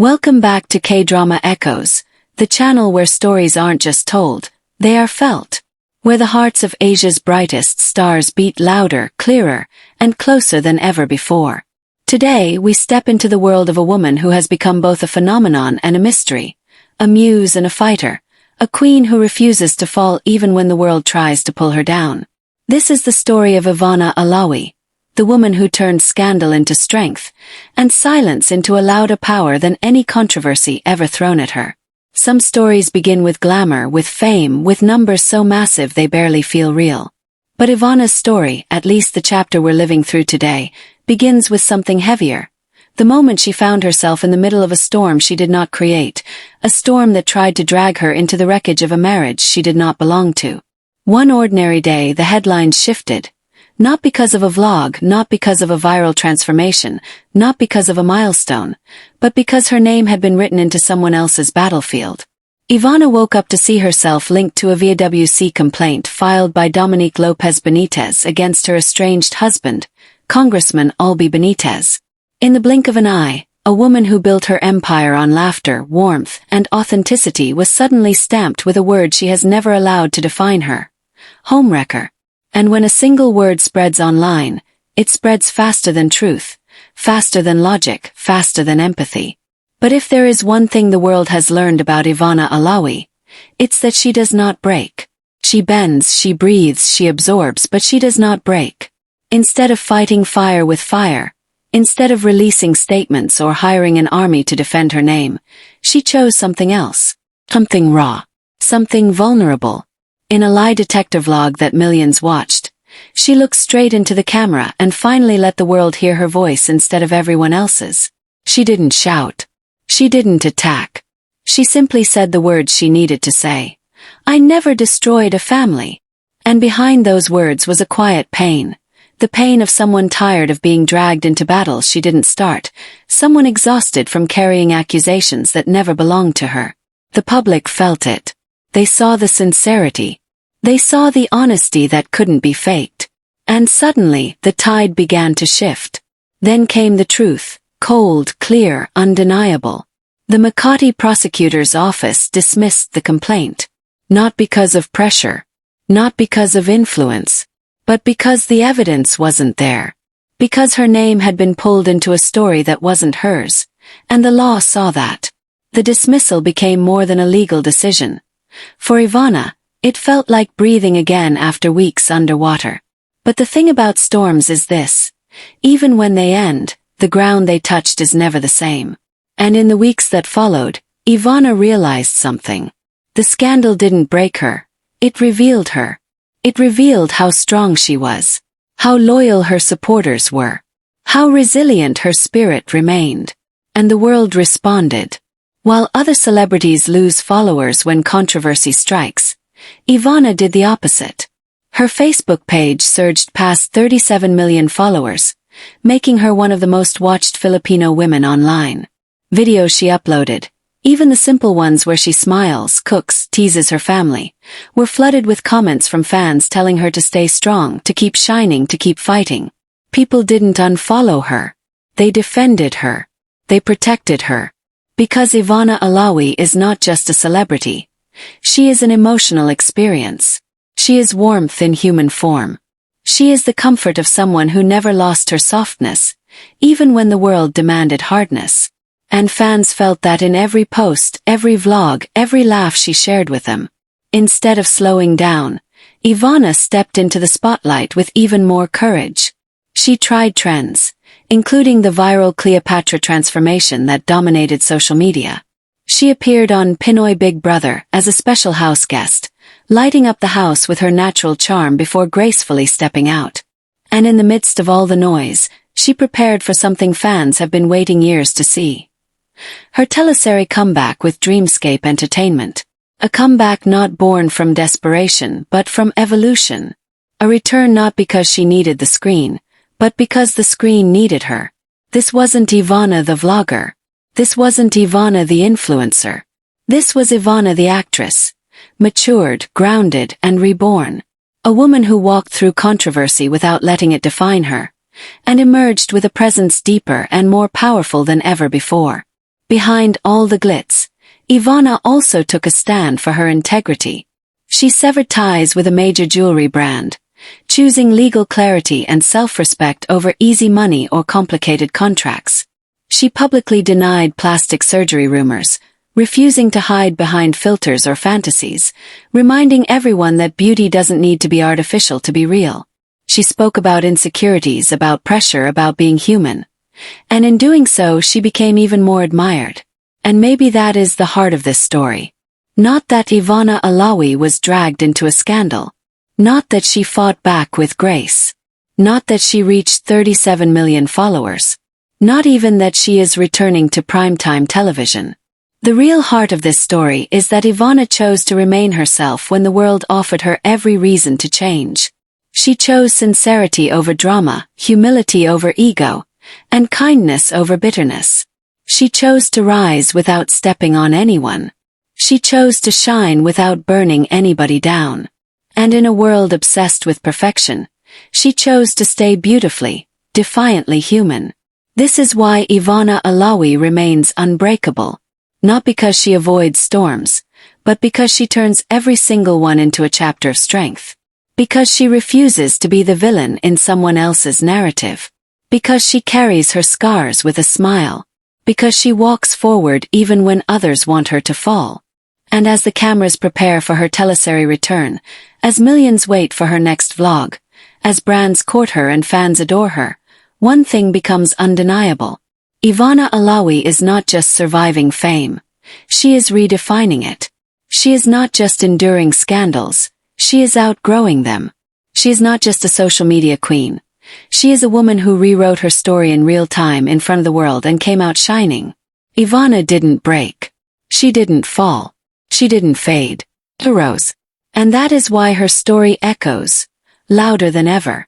Welcome back to K-Drama Echoes, the channel where stories aren't just told, they are felt. Where the hearts of Asia's brightest stars beat louder, clearer, and closer than ever before. Today, we step into the world of a woman who has become both a phenomenon and a mystery, a muse and a fighter, a queen who refuses to fall even when the world tries to pull her down. This is the story of Ivana Alawi, the woman who turned scandal into strength, and silence into a louder power than any controversy ever thrown at her. Some stories begin with glamour, with fame, with numbers so massive they barely feel real. But Ivana's story, at least the chapter we're living through today, begins with something heavier. The moment she found herself in the middle of a storm she did not create, a storm that tried to drag her into the wreckage of a marriage she did not belong to. One ordinary day the headlines shifted. Not because of a vlog, not because of a viral transformation, not because of a milestone, but because her name had been written into someone else's battlefield. Ivana woke up to see herself linked to a VWC complaint filed by Dominique Lopez Benitez against her estranged husband, Congressman Albi Benitez. In the blink of an eye, a woman who built her empire on laughter, warmth, and authenticity was suddenly stamped with a word she has never allowed to define her: homewrecker. And when a single word spreads online, it spreads faster than truth, faster than logic, faster than empathy. But if there is one thing the world has learned about Ivana Alawi, it's that she does not break. She bends, she breathes, she absorbs, but she does not break. Instead of fighting fire with fire, instead of releasing statements or hiring an army to defend her name, she chose something else. Something raw. Something vulnerable. In a lie detector vlog that millions watched, she looked straight into the camera and finally let the world hear her voice instead of everyone else's. She didn't shout. She didn't attack. She simply said the words she needed to say. I never destroyed a family. And behind those words was a quiet pain. The pain of someone tired of being dragged into battles she didn't start, someone exhausted from carrying accusations that never belonged to her. The public felt it. They saw the sincerity. They saw the honesty that couldn't be faked. And suddenly, the tide began to shift. Then came the truth, cold, clear, undeniable. The Makati prosecutor's office dismissed the complaint. Not because of pressure. Not because of influence. But because the evidence wasn't there. Because her name had been pulled into a story that wasn't hers. And the law saw that. The dismissal became more than a legal decision. For Ivana, it felt like breathing again after weeks underwater. But the thing about storms is this: even when they end, the ground they touched is never the same. And in the weeks that followed, Ivana realized something. The scandal didn't break her. It revealed her. It revealed how strong she was. How loyal her supporters were. How resilient her spirit remained. And the world responded. While other celebrities lose followers when controversy strikes, Ivana did the opposite. Her Facebook page surged past 37 million followers, making her one of the most watched Filipino women online. Videos she uploaded, even the simple ones where she smiles, cooks, teases her family, were flooded with comments from fans telling her to stay strong, to keep shining, to keep fighting. People didn't unfollow her. They defended her. They protected her. Because Ivana Alawi is not just a celebrity. She is an emotional experience. She is warmth in human form. She is the comfort of someone who never lost her softness, even when the world demanded hardness. And fans felt that in every post, every vlog, every laugh she shared with them. Instead of slowing down, Ivana stepped into the spotlight with even more courage. She tried trends, including the viral Cleopatra transformation that dominated social media. She appeared on Pinoy Big Brother as a special house guest, lighting up the house with her natural charm before gracefully stepping out. And in the midst of all the noise, she prepared for something fans have been waiting years to see. Her Teleserye comeback with Dreamscape Entertainment. A comeback not born from desperation but from evolution. A return not because she needed the screen, but because the screen needed her. This wasn't Ivana the vlogger. This wasn't Ivana the influencer. This was Ivana the actress. Matured, grounded, and reborn. A woman who walked through controversy without letting it define her, and emerged with a presence deeper and more powerful than ever before. Behind all the glitz, Ivana also took a stand for her integrity. She severed ties with a major jewelry brand, choosing legal clarity and self-respect over easy money or complicated contracts. She publicly denied plastic surgery rumors, refusing to hide behind filters or fantasies, reminding everyone that beauty doesn't need to be artificial to be real. She spoke about insecurities, about pressure, about being human. And in doing so, she became even more admired. And maybe that is the heart of this story. Not that Ivana Alawi was dragged into a scandal. Not that she fought back with grace. Not that she reached 37 million followers. Not even that she is returning to primetime television. The real heart of this story is that Ivana chose to remain herself when the world offered her every reason to change. She chose sincerity over drama, humility over ego, and kindness over bitterness. She chose to rise without stepping on anyone. She chose to shine without burning anybody down. And in a world obsessed with perfection, she chose to stay beautifully, defiantly human. This is why Ivana Alawi remains unbreakable. Not because she avoids storms, but because she turns every single one into a chapter of strength. Because she refuses to be the villain in someone else's narrative. Because she carries her scars with a smile. Because she walks forward even when others want her to fall. And as the cameras prepare for her Teleserye return, as millions wait for her next vlog, as brands court her and fans adore her, one thing becomes undeniable. Ivana Alawi is not just surviving fame. She is redefining it. She is not just enduring scandals. She is outgrowing them. She is not just a social media queen. She is a woman who rewrote her story in real time in front of the world and came out shining. Ivana didn't break. She didn't fall. She didn't fade. She rose. And that is why her story echoes, louder than ever.